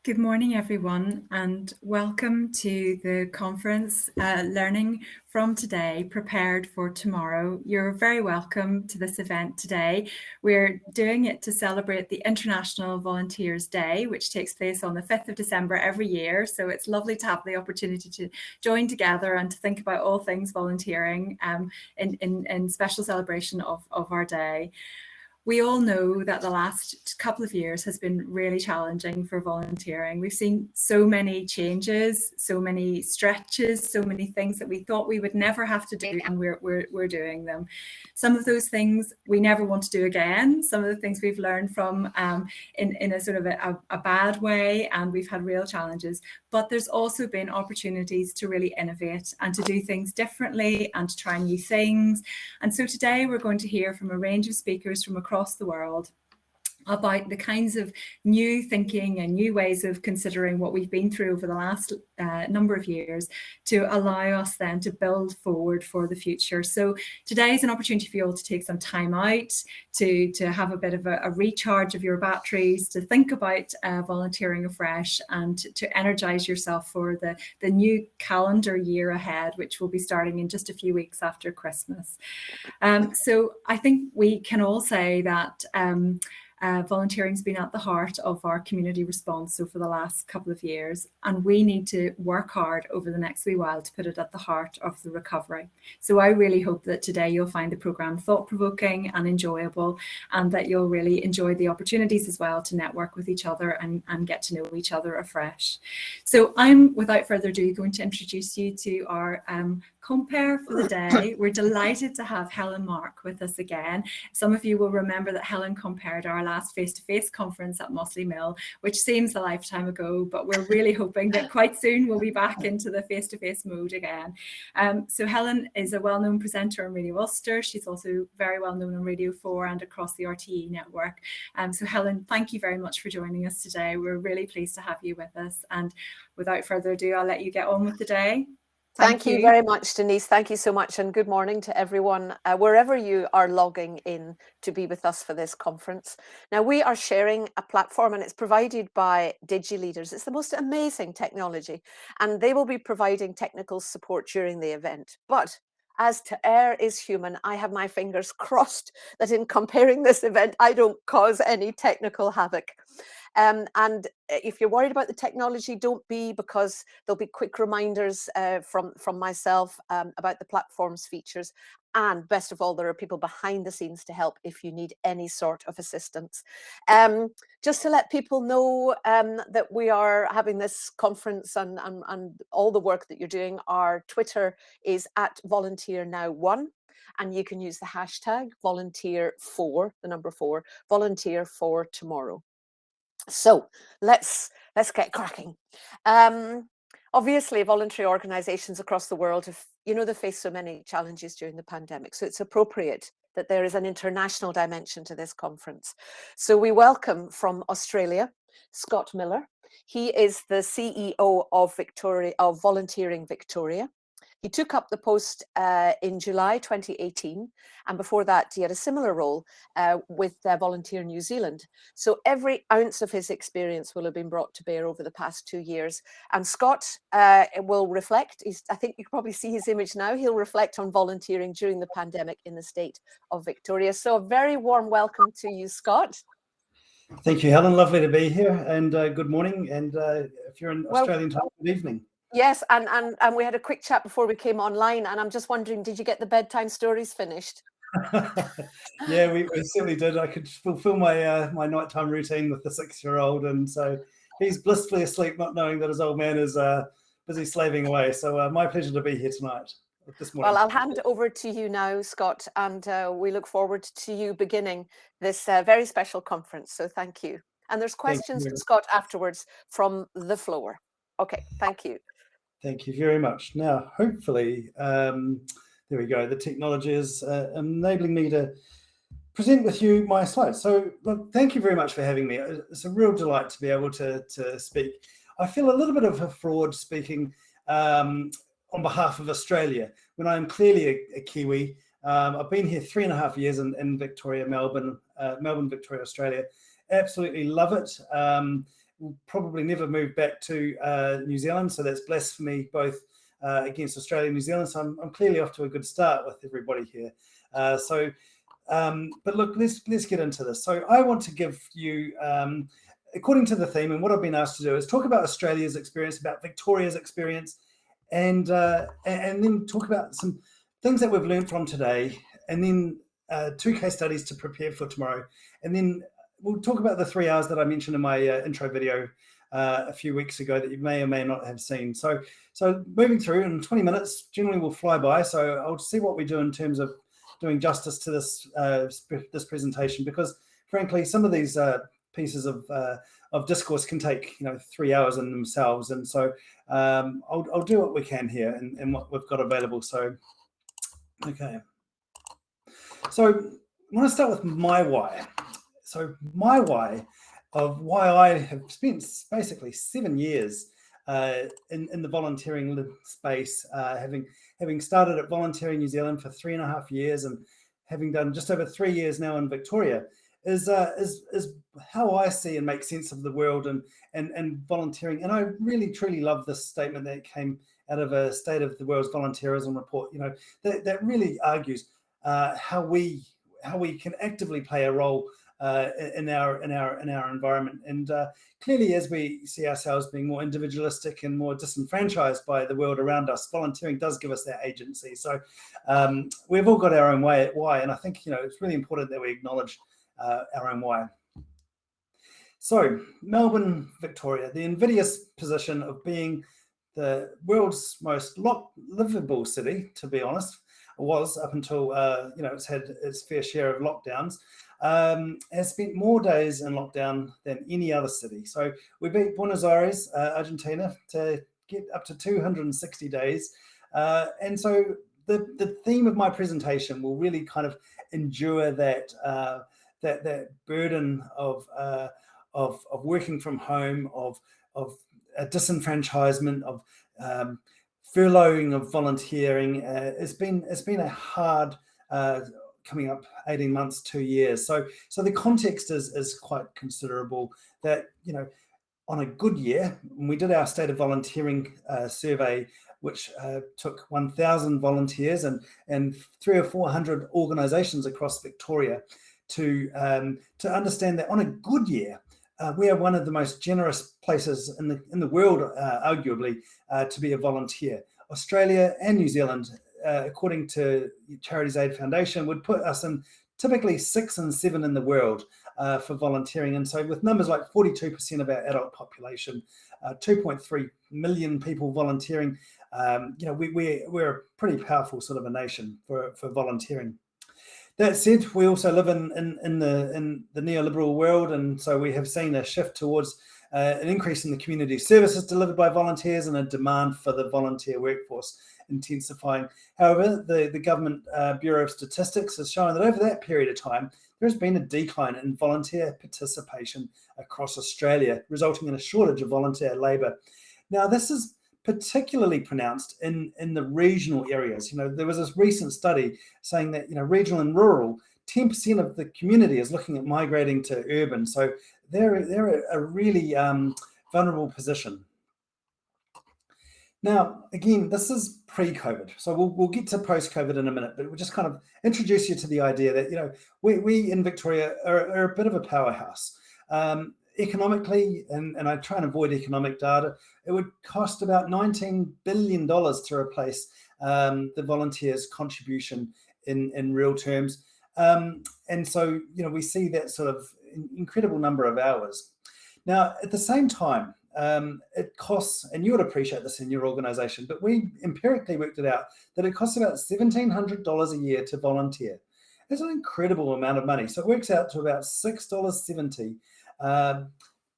Good morning, everyone, and welcome to the conference, Learning from Today, Prepared for Tomorrow. You're very welcome to this event today. We're doing it to celebrate the International Volunteers Day, which takes place on the 5th of December every year. So it's lovely to have the opportunity to join together and to think about all things volunteering in special celebration of our day. We all know that the last couple of years has been really challenging for volunteering. We've seen so many changes, so many stretches, so many things that we thought we would never have to do, and we're doing them. Some of those things we never want to do again. Some of the things we've learned from in a sort of a bad way, and we've had real challenges. But there's also been opportunities to really innovate and to do things differently and to try new things. And so today we're going to hear from a range of speakers from across the world about the kinds of new thinking and new ways of considering what we've been through over the last number of years to allow us then to build forward for the future. So today is an opportunity for you all to take some time out, to have a bit of a recharge of your batteries, to think about volunteering afresh, and to energize yourself for the new calendar year ahead, which will be starting in just a few weeks after Christmas. So I think we can all say that volunteering has been at the heart of our community response over the last couple of years, and we need to work hard over the next wee while to put it at the heart of the recovery. So I really hope that today you'll find the programme thought-provoking and enjoyable, and that you'll really enjoy the opportunities as well to network with each other and get to know each other afresh. So I'm, without further ado, going to introduce you to our compere for the day. We're delighted to have Helen Mark with us again. Some of you will remember that Helen compared our last face-to-face conference at Mossley Mill, which seems a lifetime ago, but we're really hoping that quite soon we'll be back into the face-to-face mode again. So Helen is a well-known presenter on Radio Ulster. She's also very well known on Radio 4 and across the RTE network. So Helen, thank you very much for joining us today. We're really pleased to have you with us. And without further ado, I'll let you get on with the day. Thank you very much, Denise. Thank you so much, and good morning to everyone, wherever you are logging in to be with us for this conference. Now, we are sharing a platform, and it's provided by DigiLeaders. It's the most amazing technology, and they will be providing technical support during the event. But as to err is human, I have my fingers crossed that in comparing this event, I don't cause any technical havoc. And if you're worried about the technology, don't be, because there'll be quick reminders from myself about the platform's features. And best of all, there are people behind the scenes to help if you need any sort of assistance. Just to let people know that we are having this conference and all the work that you're doing, our Twitter is @VolunteerNow1. And you can use the hashtag volunteer4, the number 4, volunteer for tomorrow. So let's get cracking. Obviously, voluntary organisations across the world have, they face so many challenges during the pandemic. So it's appropriate that there is an international dimension to this conference. So we welcome from Australia, Scott Miller. He is the CEO of Volunteering Victoria. He took up the post in July 2018, and before that he had a similar role with Volunteer New Zealand. So every ounce of his experience will have been brought to bear over the past 2 years. And Scott will reflect, I think you can probably see his image now, he'll reflect on volunteering during the pandemic in the state of Victoria. So a very warm welcome to you, Scott. Thank you, Helen. Lovely to be here, and good morning. And if you're in Australian time, good evening. Yes, and we had a quick chat before we came online, and I'm just wondering, did you get the bedtime stories finished? Yeah, we certainly did. I could fulfill my my nighttime routine with the 6-year-old, and so he's blissfully asleep, not knowing that his old man is busy slaving away. So my pleasure to be here tonight, this morning. Well, I'll hand over to you now, Scott, and we look forward to you beginning this very special conference. So thank you. And there's questions for Scott afterwards from the floor. Okay, thank you. Thank you very much. Now, hopefully, there we go. The technology is enabling me to present with you my slides. So, look, thank you very much for having me. It's a real delight to be able to speak. I feel a little bit of a fraud speaking on behalf of Australia when I'm clearly a Kiwi. I've been here 3.5 years in Victoria, Melbourne, Victoria, Australia. Absolutely love it. will probably never move back to New Zealand. So that's blasphemy both against Australia and New Zealand. So I'm clearly off to a good start with everybody here. But look, let's get into this. So I want to give you, according to the theme, and what I've been asked to do is talk about Australia's experience, about Victoria's experience, and then talk about some things that we've learned from today, and then 2 case studies to prepare for tomorrow. And then we'll talk about the 3 hours that I mentioned in my intro video a few weeks ago that you may or may not have seen. So moving through in 20 minutes, generally will fly by. So I'll see what we do in terms of doing justice to this presentation, because frankly, some of these pieces of discourse can take 3 hours in themselves, and so I'll do what we can here and what we've got available. So okay, so I want to start with my why. So my why of why I have spent basically 7 years in the volunteering space, having started at Volunteering New Zealand for 3.5 years and having done just over 3 years now in Victoria, is how I see and make sense of the world and volunteering. And I really truly love this statement that came out of a State of the World's Volunteerism report. That really argues how we can actively play a role in our environment. And clearly, as we see ourselves being more individualistic and more disenfranchised by the world around us, volunteering does give us that agency. So we've all got our own why, and I think it's really important that we acknowledge our own why. So Melbourne, Victoria, the invidious position of being the world's most livable city, to be honest, was up until it's had its fair share of lockdowns. Has spent more days in lockdown than any other city. So we beat Buenos Aires, Argentina, to get up to 260 days. And so the theme of my presentation will really kind of endure that burden of working from home, of a disenfranchisement, of furloughing of volunteering. It's been a hard coming up 18 months, 2 years. So the context is quite considerable. That on a good year, when we did our State of Volunteering survey, which took 1,000 volunteers and 300 or 400 organisations across Victoria to understand that on a good year, we are one of the most generous places in the world, arguably, to be a volunteer. Australia and New Zealand, according to Charities Aid Foundation, would put us in typically 6 and 7 in the world for volunteering. And so with numbers like 42% of our adult population, 2.3 million people volunteering, we're a pretty powerful sort of a nation for volunteering. That said, we also live in the neoliberal world, and so we have seen a shift towards an increase in the community services delivered by volunteers and a demand for the volunteer workforce intensifying. However, the Government Bureau of Statistics has shown that over that period of time, there has been a decline in volunteer participation across Australia, resulting in a shortage of volunteer labour. Now, this is particularly pronounced in the regional areas. There was this recent study saying that regional and rural, 10% of the community is looking at migrating to urban. So they're a really vulnerable position. Now, again, this is pre-COVID, so we'll get to post-COVID in a minute, but we'll just kind of introduce you to the idea that we in Victoria are a bit of a powerhouse. Economically, and I try and avoid economic data, it would cost about $19 billion to replace the volunteers' contribution in real terms. And so, we see that sort of incredible number of hours. Now, at the same time, it costs, and you would appreciate this in your organization, but we empirically worked it out that it costs about $1,700 a year to volunteer. It's an incredible amount of money. So it works out to about $6.70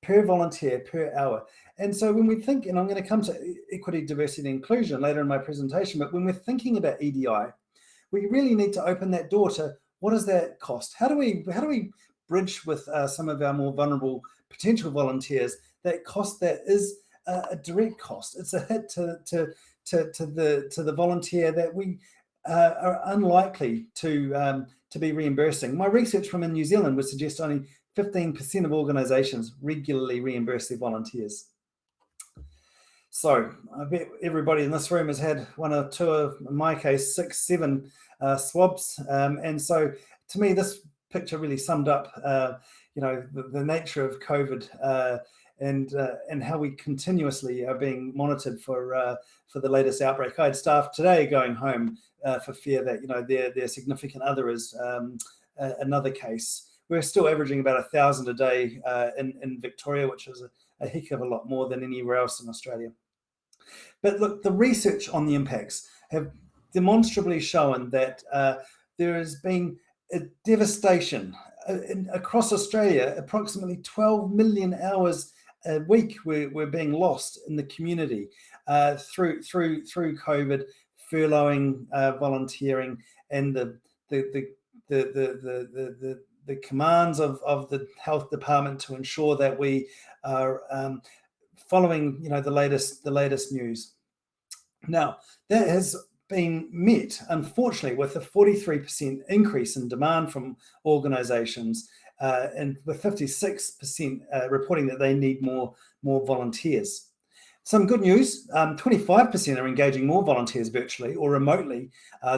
per volunteer per hour. And so when we think, and I'm going to come to equity, diversity, and inclusion later in my presentation, but when we're thinking about EDI, we really need to open that door to what does that cost? How do we bridge with some of our more vulnerable potential volunteers that cost that is a direct cost? It's a hit to the volunteer that we are unlikely to to be reimbursing. My research from in New Zealand would suggest only 15% of organisations regularly reimburse their volunteers. So I bet everybody in this room has had one or two of, in my case, 6, 7 swabs. And so to me, this picture really summed up, the nature of COVID and how we continuously are being monitored for the latest outbreak. I had staff today going home for fear that their significant other is another case. We're still averaging about 1,000 a day in Victoria, which is a heck of a lot more than anywhere else in Australia. But look, the research on the impacts have demonstrably shown that there has been a devastation across Australia. Approximately 12 million hours a week we're being lost in the community through COVID, furloughing, volunteering, and the commands of the health department to ensure that we are following the latest news. Now that has been met, unfortunately, with a 43% increase in demand from organisations, and with 56% reporting that they need more volunteers. Some good news, 25% are engaging more volunteers virtually or remotely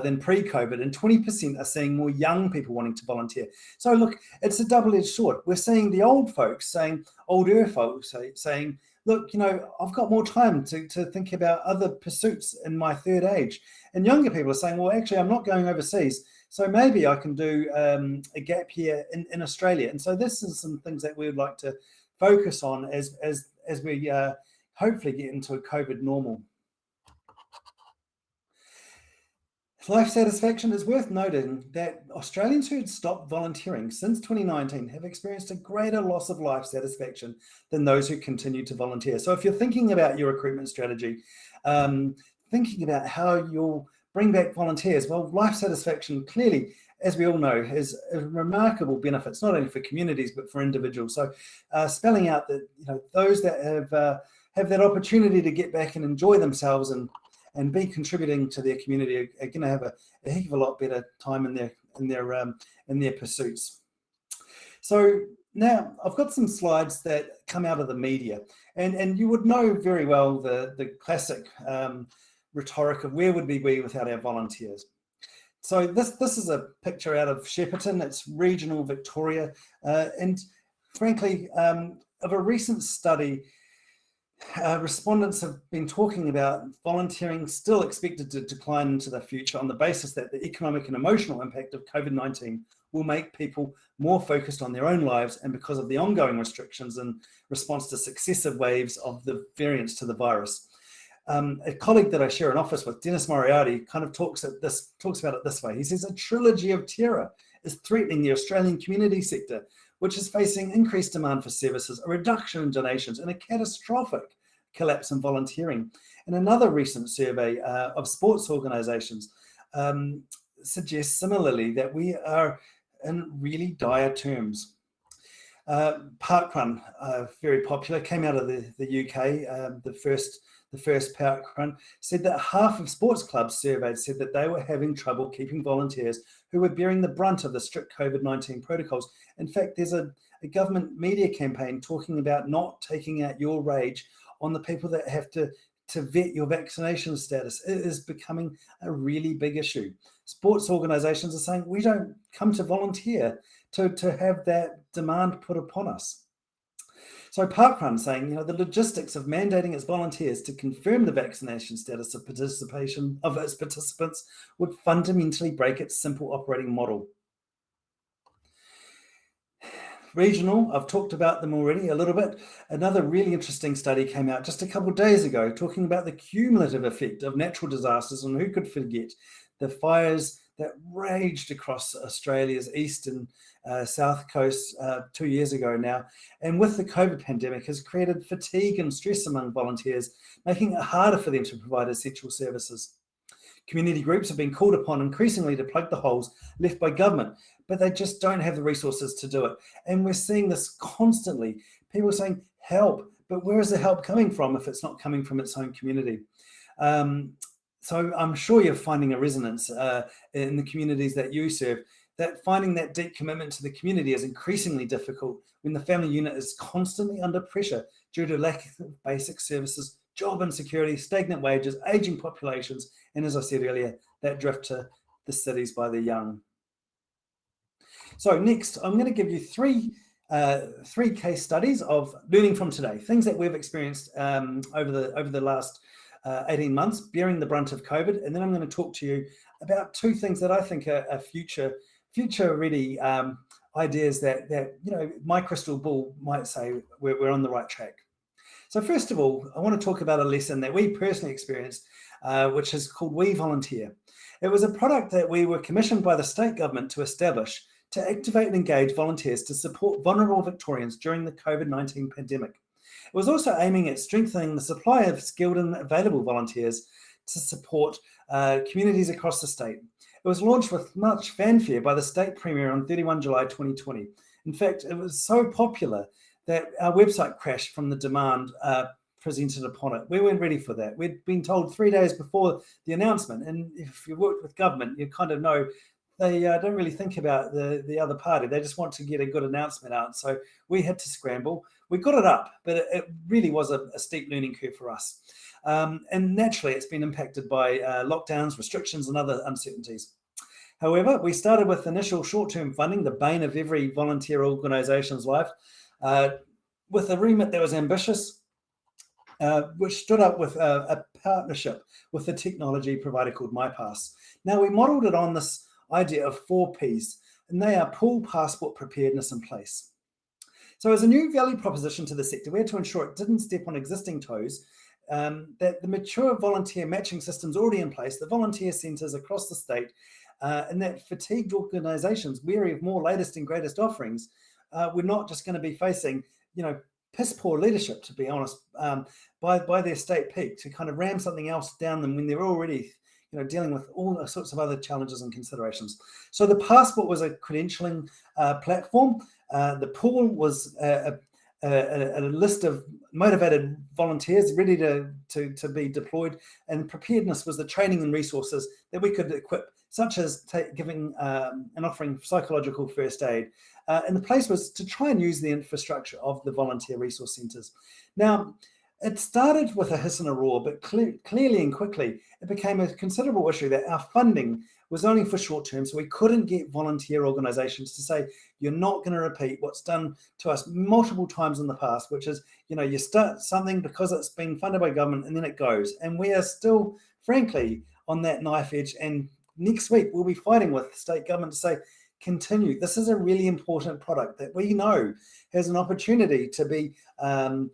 than pre-COVID, and 20% are seeing more young people wanting to volunteer. So look, it's a double-edged sword. We're seeing the older folks saying, look, I've got more time to think about other pursuits in my third age. And younger people are saying, well, actually, I'm not going overseas, so maybe I can do a gap year in Australia. And so this is some things that we would like to focus on as we hopefully get into a COVID normal. Life satisfaction. Is worth noting that Australians who had stopped volunteering since 2019 have experienced a greater loss of life satisfaction than those who continue to volunteer. So if you're thinking about your recruitment strategy, thinking about how you'll bring back volunteers, well, life satisfaction clearly, as we all know, has remarkable benefits, not only for communities, but for individuals. So spelling out that those that have that opportunity to get back and enjoy themselves and be contributing to their community are going to have a heck of a lot better time in their pursuits. So now I've got some slides that come out of the media, and you would know very well the classic rhetoric of where would we be without our volunteers. So this is a picture out of Shepparton. It's regional Victoria, and frankly, of a recent study. Respondents have been talking about volunteering still expected to decline into the future on the basis that the economic and emotional impact of COVID-19 will make people more focused on their own lives, and because of the ongoing restrictions in response to successive waves of the variants to the virus. A colleague that I share an office with, Dennis Moriarty, kind of talks about it this way. He says a trilogy of terror is threatening the Australian community sector, which is facing increased demand for services, a reduction in donations, and a catastrophic collapse in volunteering. And another recent survey of sports organisations suggests similarly that we are in really dire terms. Parkrun, very popular, came out of the UK. The first Parkrun said that half of sports clubs surveyed said that they were having trouble keeping volunteers who were bearing the brunt of the strict COVID-19 protocols. In fact, there's a government media campaign talking about not taking out your wage on the people that have to vet your vaccination status. It is becoming a really big issue. Sports organisations are saying we don't come to volunteer to have that demand put upon us. So Parkrun saying, the logistics of mandating its volunteers to confirm the vaccination status of participation of its participants would fundamentally break its simple operating model. Regional, I've talked about them already a little bit. Another really interesting study came out just a couple of days ago talking about the cumulative effect of natural disasters, and who could forget the fires that raged across Australia's east and south coast 2 years ago now, and with the COVID pandemic has created fatigue and stress among volunteers, making it harder for them to provide essential services. Community groups have been called upon increasingly to plug the holes left by government, but they just don't have the resources to do it. And we're seeing this constantly. People saying, help, but where is the help coming from if it's not coming from its own community? So I'm sure you're finding a resonance in the communities that you serve. that finding that deep commitment to the community is increasingly difficult when the family unit is constantly under pressure due to lack of basic services, job insecurity, stagnant wages, aging populations, and as I said earlier, that drift to the cities by the young. So next, I'm going to give you three case studies of learning from today, things that we've experienced over the last 18 months, bearing the brunt of COVID, and then I'm going to talk to you about two things that I think are future-ready ideas that my crystal ball might say we're on the right track. So first of all, I want to talk about a lesson that we personally experienced, which is called We Volunteer. It was a product that we were commissioned by the state government to establish to activate and engage volunteers to support vulnerable Victorians during the COVID-19 pandemic. It was also aiming at strengthening the supply of skilled and available volunteers to support communities across the state. It was launched with much fanfare by the state premier on 31 July 2020. In fact, it was so popular that our website crashed from the demand presented upon it. We weren't ready for that. We'd been told 3 days before the announcement, and if you worked with government, you kind of know they don't really think about the other party. They just want to get a good announcement out. So we had to scramble. We got it up, but it really was a steep learning curve for us. And naturally, it's been impacted by lockdowns, restrictions, and other uncertainties. However, we started with initial short-term funding, the bane of every volunteer organisation's life, with a remit that was ambitious, which stood up with a partnership with a technology provider called MyPass. Now, we modelled it on this idea of 4 Ps, and they are pool, passport, preparedness, and place. So as a new value proposition to the sector, we had to ensure it didn't step on existing toes, that the mature volunteer matching systems already in place, the volunteer centres across the state, and that fatigued organisations weary of more latest and greatest offerings, we're not just going to be facing, piss poor leadership, to be honest, by their state peak to kind of ram something else down them when they're already dealing with all sorts of other challenges and considerations. So the passport was a credentialing platform. The pool was a list of motivated volunteers ready to be deployed, and preparedness was the training and resources that we could equip, such as giving and offering psychological first aid. And the place was to try and use the infrastructure of the volunteer resource centres. Now, it started with a hiss and a roar, but clearly and quickly, it became a considerable issue that our funding was only for short term, so we couldn't get volunteer organisations to say, you're not going to repeat what's done to us multiple times in the past, which is, you start something because it's been funded by government and then it goes. And we are still, frankly, on that knife edge. And next week, we'll be fighting with state government to say, continue. This is a really important product that we know has an opportunity to be an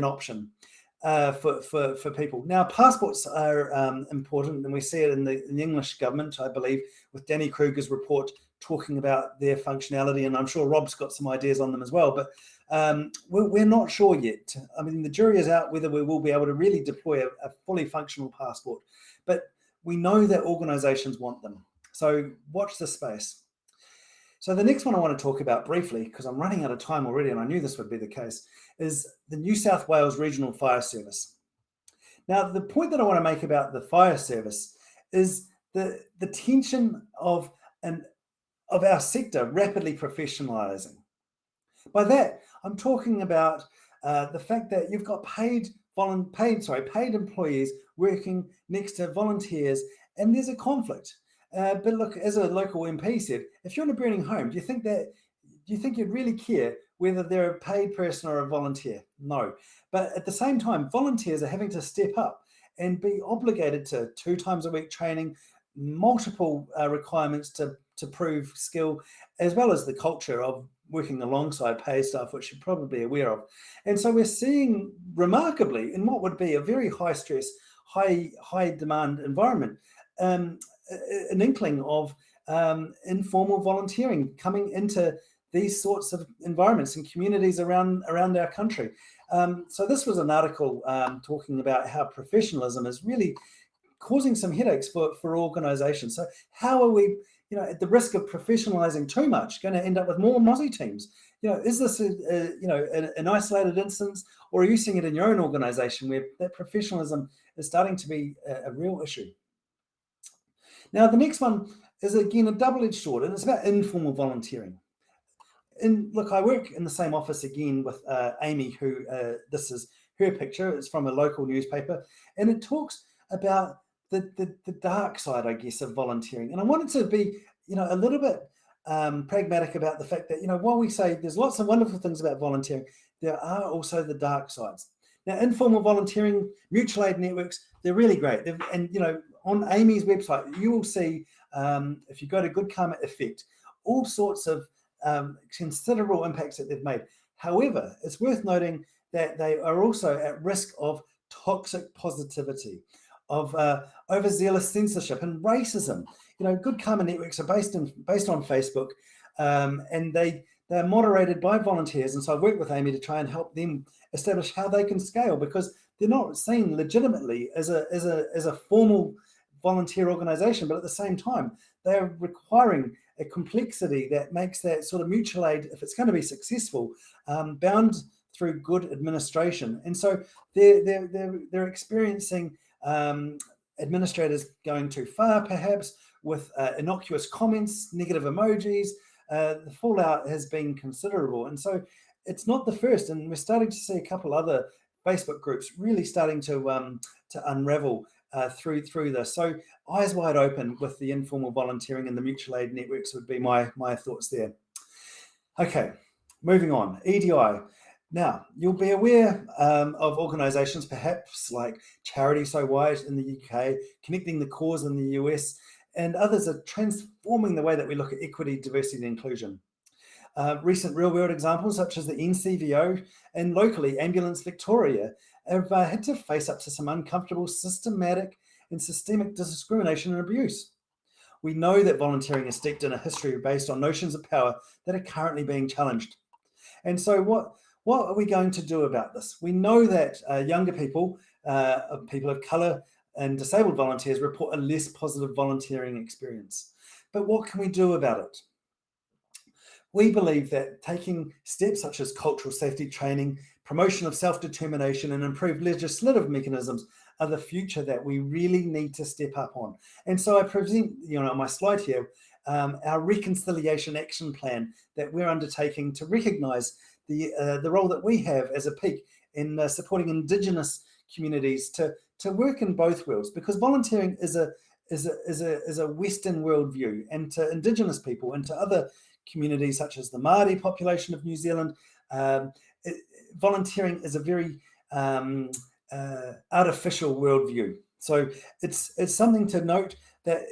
option for people. Now, passports are important, and we see it in the English government, I believe, with Danny Kruger's report talking about their functionality, and I'm sure Rob's got some ideas on them as well, but we're not sure yet. I mean, the jury is out whether we will be able to really deploy a fully functional passport, but we know that organisations want them. So watch this space. So the next one I want to talk about briefly, because I'm running out of time already, and I knew this would be the case, is the New South Wales Regional Fire Service. Now, the point that I want to make about the fire service is the tension of our sector rapidly professionalising. By that, I'm talking about the fact that you've got paid employees working next to volunteers, and there's a conflict. But look, as a local MP said, if you're in a burning home, do you think you'd really care whether they're a paid person or a volunteer? No. But at the same time, volunteers are having to step up and be obligated to 2 times a week training, multiple requirements to prove skill, as well as the culture of working alongside paid staff, which you're probably aware of. And so we're seeing remarkably, in what would be a very high stress, high demand environment, an inkling of informal volunteering coming into these sorts of environments and communities around our country. So this was an article talking about how professionalism is really causing some headaches for organisations. So how are we, at the risk of professionalising too much, going to end up with more Mozzie teams? Is this an isolated instance, or are you seeing it in your own organisation where that professionalism is starting to be a real issue? Now, the next one is again a double-edged sword, and it's about informal volunteering. And look, I work in the same office again with Amy, who this is her picture. It's from a local newspaper, and it talks about the dark side, I guess, of volunteering. And I wanted to be, a little bit pragmatic about the fact that, while we say there's lots of wonderful things about volunteering, there are also the dark sides. Now, informal volunteering, mutual aid networks, they're really great. On Amy's website, you will see, if you go to Good Karma Effect, all sorts of considerable impacts that they've made. However, it's worth noting that they are also at risk of toxic positivity, of overzealous censorship and racism. Good Karma networks are based on Facebook, and they're moderated by volunteers. And so I've worked with Amy to try and help them establish how they can scale, because they're not seen legitimately as a formal volunteer organization, but at the same time, they're requiring a complexity that makes that sort of mutual aid, if it's going to be successful, bound through good administration. And so they're experiencing administrators going too far, perhaps, with innocuous comments, negative emojis. The fallout has been considerable. And so it's not the first, and we're starting to see a couple other Facebook groups really starting to unravel through this. So eyes wide open with the informal volunteering and the mutual aid networks would be my thoughts there. Okay, moving on. EDI. Now, you'll be aware of organisations perhaps like Charity So White in the UK, Connecting the Cause in the US, and others are transforming the way that we look at equity, diversity and inclusion. Recent real-world examples such as the NCVO and locally Ambulance Victoria have had to face up to some uncomfortable systematic and systemic discrimination and abuse. We know that volunteering is steeped in a history based on notions of power that are currently being challenged. And so what are we going to do about this? We know that younger people, people of colour and disabled volunteers report a less positive volunteering experience. But what can we do about it? We believe that taking steps such as cultural safety training, promotion of self-determination and improved legislative mechanisms are the future that we really need to step up on. And so I present, on my slide here, our reconciliation action plan that we're undertaking to recognise the role that we have as a peak in supporting Indigenous communities to work in both worlds, because volunteering is a Western worldview, and to Indigenous people and to other communities such as the Māori population of New Zealand, volunteering is a very artificial worldview. So it's something to note that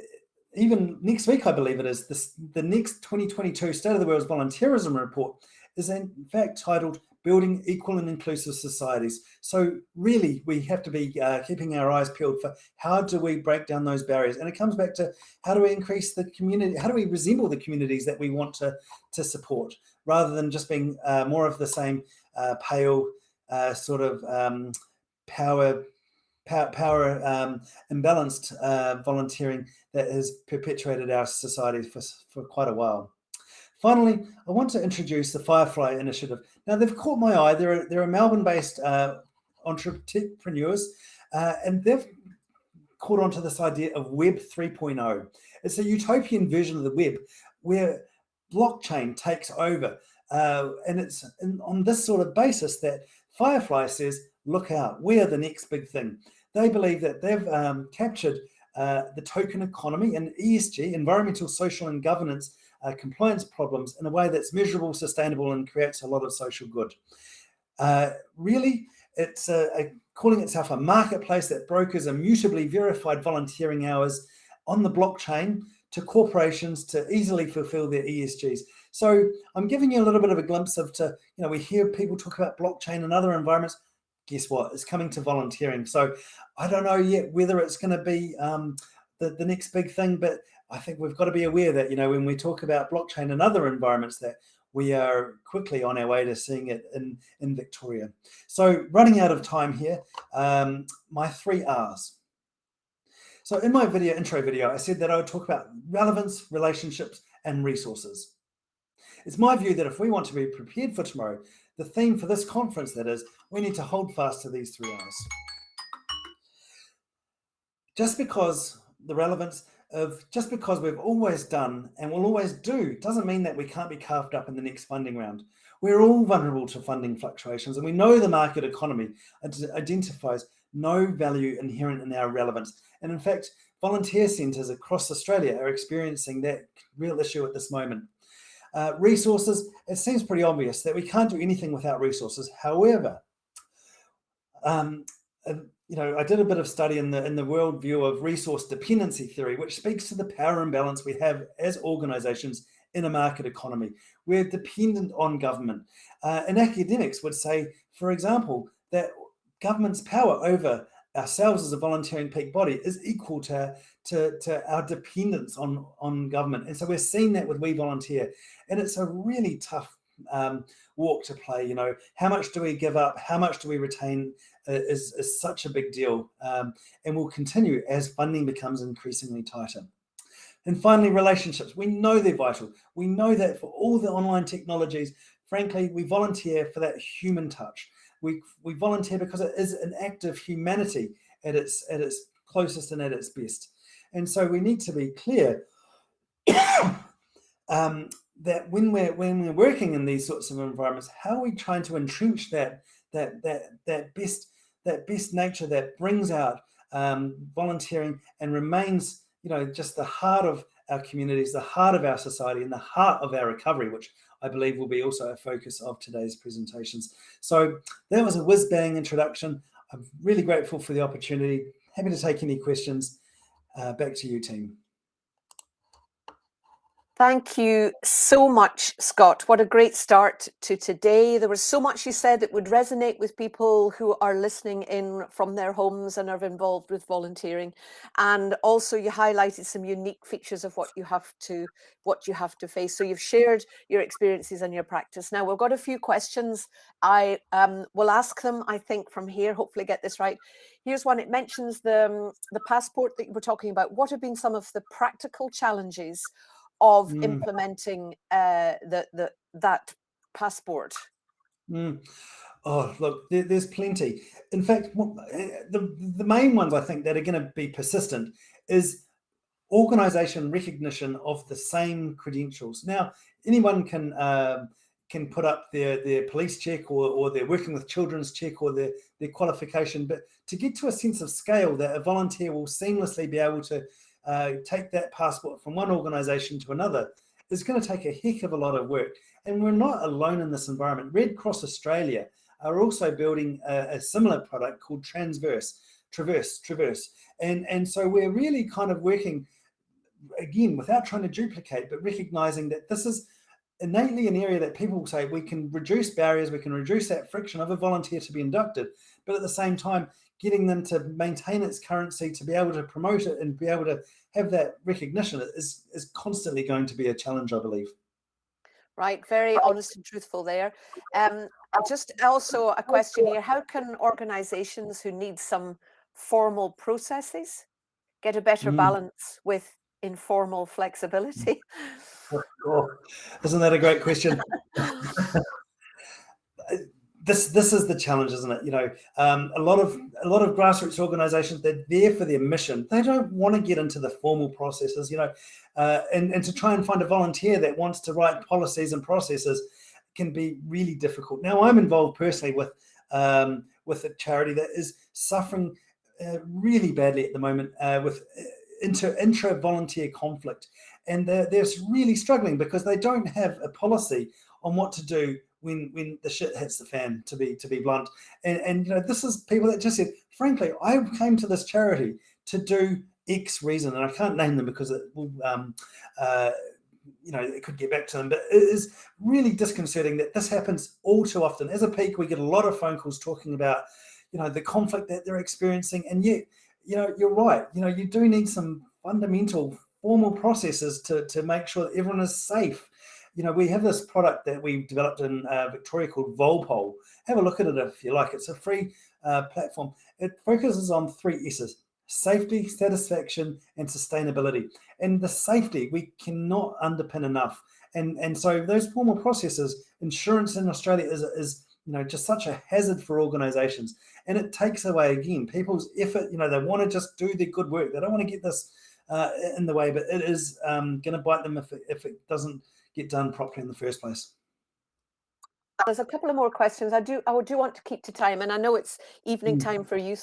even next week, I believe it is, the next 2022 State of the World's Volunteerism Report is in fact titled Building Equal and Inclusive Societies. So really, we have to be keeping our eyes peeled for how do we break down those barriers? And it comes back to how do we increase the community? How do we resemble the communities that we want to support, rather than just being more of the same pale sort of power imbalanced volunteering that has perpetuated our society for quite a while. Finally, I want to introduce the Firefly Initiative. Now, they've caught my eye. They're a Melbourne-based entrepreneurs, and they've caught onto this idea of Web 3.0. It's a utopian version of the web where blockchain takes over, and it's on this sort of basis that Firefly says, look out, we are the next big thing. They believe that they've captured the token economy and ESG, environmental, social and governance compliance problems in a way that's measurable, sustainable, and creates a lot of social good. Really, it's calling itself a marketplace that brokers immutably verified volunteering hours on the blockchain to corporations to easily fulfill their ESGs. So I'm giving you a little bit of a glimpse of we hear people talk about blockchain and other environments. Guess what? It's coming to volunteering. So I don't know yet whether it's going to be the next big thing, but I think we've got to be aware that, when we talk about blockchain and other environments, that we are quickly on our way to seeing it in Victoria. So running out of time here, my 3 R's. So in my intro video, I said that I would talk about relevance, relationships, and resources. It's my view that if we want to be prepared for tomorrow, the theme for this conference, that is, we need to hold fast to these 3 R's. Just because the relevance, of just because we've always done and will always do doesn't mean that we can't be carved up in the next funding round. We're all vulnerable to funding fluctuations, and we know the market economy identifies no value inherent in our relevance. And in fact, volunteer centres across Australia are experiencing that real issue at this moment. Resources, it seems pretty obvious that we can't do anything without resources. However, I did a bit of study in the worldview of resource dependency theory, which speaks to the power imbalance we have as organisations in a market economy. We're dependent on government. And academics would say, for example, that government's power over ourselves as a volunteering peak body is equal to our dependence on government. And so we're seeing that with We Volunteer. And it's a really tough walk to play. How much do we give up? How much do we retain is such a big deal, and will continue as funding becomes increasingly tighter. And finally, relationships. We know they're vital. We know that for all the online technologies, frankly, we volunteer for that human touch. We volunteer because it is an act of humanity at its closest and at its best. And so we need to be clear that when we're working in these sorts of environments, how are we trying to entrench that best nature that brings out volunteering and remains, just the heart of our communities, the heart of our society, and the heart of our recovery, which I believe will be also a focus of today's presentations. So that was a whiz-bang introduction. I'm really grateful for the opportunity. Happy to take any questions. Back to you, team. Thank you so much, Scott. What a great start to today. There was so much you said that would resonate with people who are listening in from their homes and are involved with volunteering. And also you highlighted some unique features of what you have to face. So you've shared your experiences and your practice. Now we've got a few questions. I will ask them, I think, from here, hopefully get this right. Here's one. It mentions the passport that you were talking about. What have been some of the practical challenges of implementing that passport? Oh, look, there's plenty. In fact, the main ones I think that are going to be persistent is organisation recognition of the same credentials. Now, anyone can put up their police check or their working with children's check or their qualification, but to get to a sense of scale that a volunteer will seamlessly be able to take that passport from one organisation to another is going to take a heck of a lot of work. And we're not alone in this environment. Red Cross Australia are also building a similar product called Traverse. And so we're really kind of working, again, without trying to duplicate, but recognising that this is innately an area that people say we can reduce barriers, we can reduce that friction of a volunteer to be inducted, but at the same time, getting them to maintain its currency, to be able to promote it and be able to have that recognition is constantly going to be a challenge, I believe. Right, very honest and truthful there. Just also a question here, how can organisations who need some formal processes get a better balance with informal flexibility? Oh, isn't that a great question? This is the challenge, isn't it? A lot of grassroots organisations, they're there for their mission. They don't want to get into the formal processes, and to try and find a volunteer that wants to write policies and processes can be really difficult. Now, I'm involved personally with a charity that is suffering really badly at the moment with intra-volunteer conflict, and they're really struggling because they don't have a policy on what to do when the shit hits the fan, to be blunt. And this is people that just said, frankly, I came to this charity to do X reason, and I can't name them because it will it could get back to them, but it is really disconcerting that this happens all too often. As a peak, we get a lot of phone calls talking about the conflict that they're experiencing, and yet you're right, you do need some fundamental formal processes to make sure that everyone is safe. We have this product that we developed in Victoria called Volpol. Have a look at it if you like. It's a free platform. It focuses on 3 S's: safety, satisfaction, and sustainability. And the safety we cannot underpin enough. And so those formal processes, insurance in Australia is just such a hazard for organisations, and it takes away again people's effort. They want to just do their good work. They don't want to get this in the way, but it is going to bite them if it doesn't get done properly in the first place. There's a couple of more questions. I do want to keep to time, and I know it's evening time for you.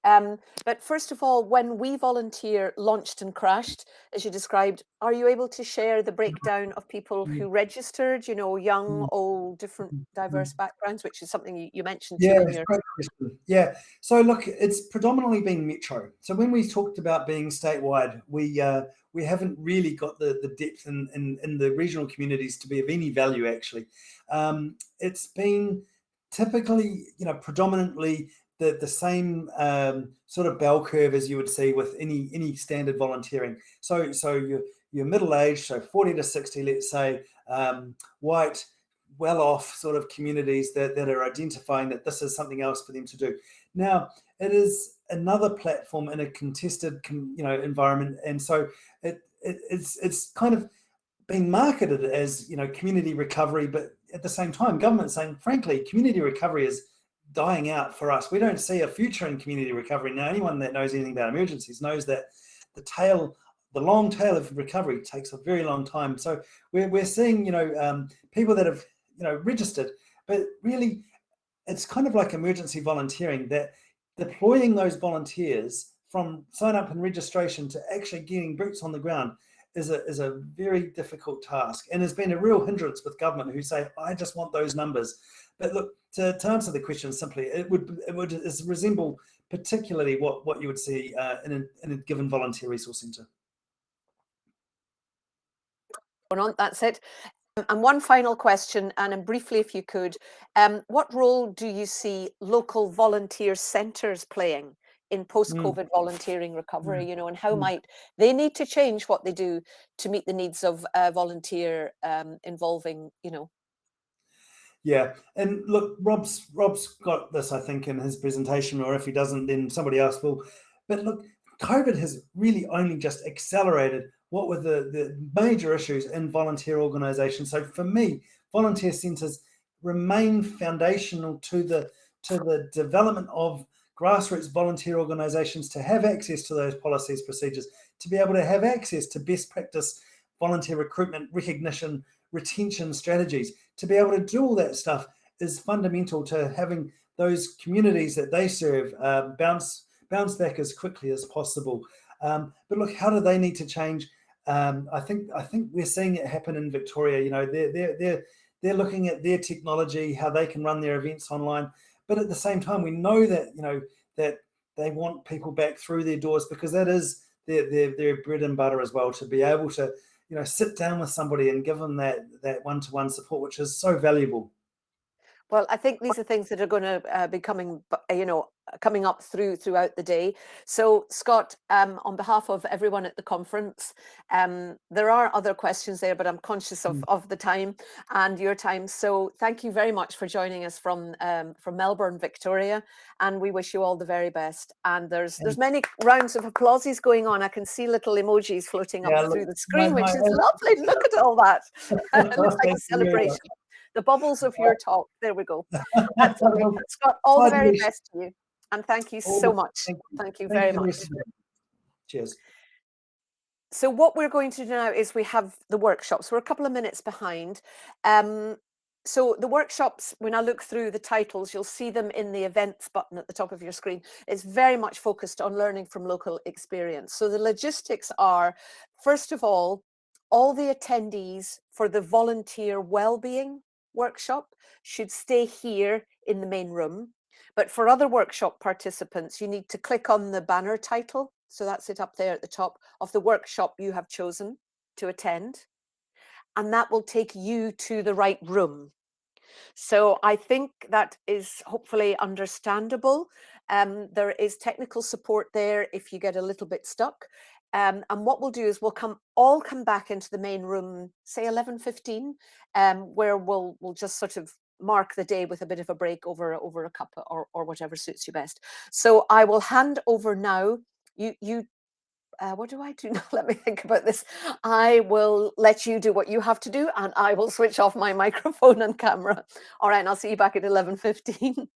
But first of all, when We Volunteer launched and crashed, as you described, are you able to share the breakdown of people who registered, young, old, different, diverse backgrounds, which is something you mentioned too in your... Great question. Yeah, so look, it's predominantly been metro. So when we talked about being statewide, we haven't really got the depth in the regional communities to be of any value, actually. It's been typically, predominantly the same sort of bell curve as you would see with any standard volunteering. So you're middle-aged, so 40 to 60, let's say, white, well-off sort of communities that are identifying that this is something else for them to do. Now, it is another platform in a contested, environment, and so it's kind of being marketed as community recovery, but at the same time, government saying, frankly, community recovery is dying out for us. We don't see a future in community recovery. Now, anyone that knows anything about emergencies knows that the long tail of recovery takes a very long time. So we're seeing, people that have, registered, but really it's kind of like emergency volunteering, that deploying those volunteers from sign up and registration to actually getting boots on the ground is a very difficult task, and has been a real hindrance with government, who say, I just want those numbers. But look, to answer the question simply, it would resemble particularly what you would see in a given volunteer resource centre. That's it. And one final question, and briefly, if you could, what role do you see local volunteer centres playing in post-COVID volunteering recovery, and how might they need to change what they do to meet the needs of volunteer involving, Yeah, and look, Rob's got this, I think, in his presentation, or if he doesn't, then somebody else will. But look, COVID has really only just accelerated what were the major issues in volunteer organisations. So for me, volunteer centres remain foundational to the development of grassroots volunteer organisations to have access to those policies, procedures, to be able to have access to best practice volunteer recruitment, recognition, retention strategies. To be able to do all that stuff is fundamental to having those communities that they serve bounce back as quickly as possible. But look, how do they need to change? I think we're seeing it happen in Victoria. They're looking at their technology, how they can run their events online. But at the same time, we know that that they want people back through their doors, because that is their bread and butter as well, to be able to sit down with somebody and give them that one-to-one support, which is so valuable. Well, I think these are things that are going to be coming up throughout the day. So, Scott, on behalf of everyone at the conference, there are other questions there, but I'm conscious of the time and your time. So, thank you very much for joining us from Melbourne, Victoria, and we wish you all the very best. And there's many rounds of applauses going on. I can see little emojis floating up through the screen, which is lovely. Look at all that. It looks like a celebration. The bubbles of your talk. There we go. That's Scott, all the very best to you. And thank you so much. Thank you very much. Cheers. So what we're going to do now is we have the workshops. We're a couple of minutes behind. So the workshops, when I look through the titles, you'll see them in the events button at the top of your screen. It's very much focused on learning from local experience. So the logistics are, first of all the attendees for the volunteer well-being workshop should stay here in the main room. But for other workshop participants, you need to click on the banner title. So that's it up there at the top of the workshop you have chosen to attend. And that will take you to the right room. So I think that is hopefully understandable. There is technical support there if you get a little bit stuck. And what we'll do is we'll all come back into the main room, say 11:15, where we'll just sort of mark the day with a bit of a break over a cup or whatever suits you best. So I will hand over now. What do I do now? Let me think about this. I will let you do what you have to do, and I will switch off my microphone and camera. All right, and I'll see you back at 11:15.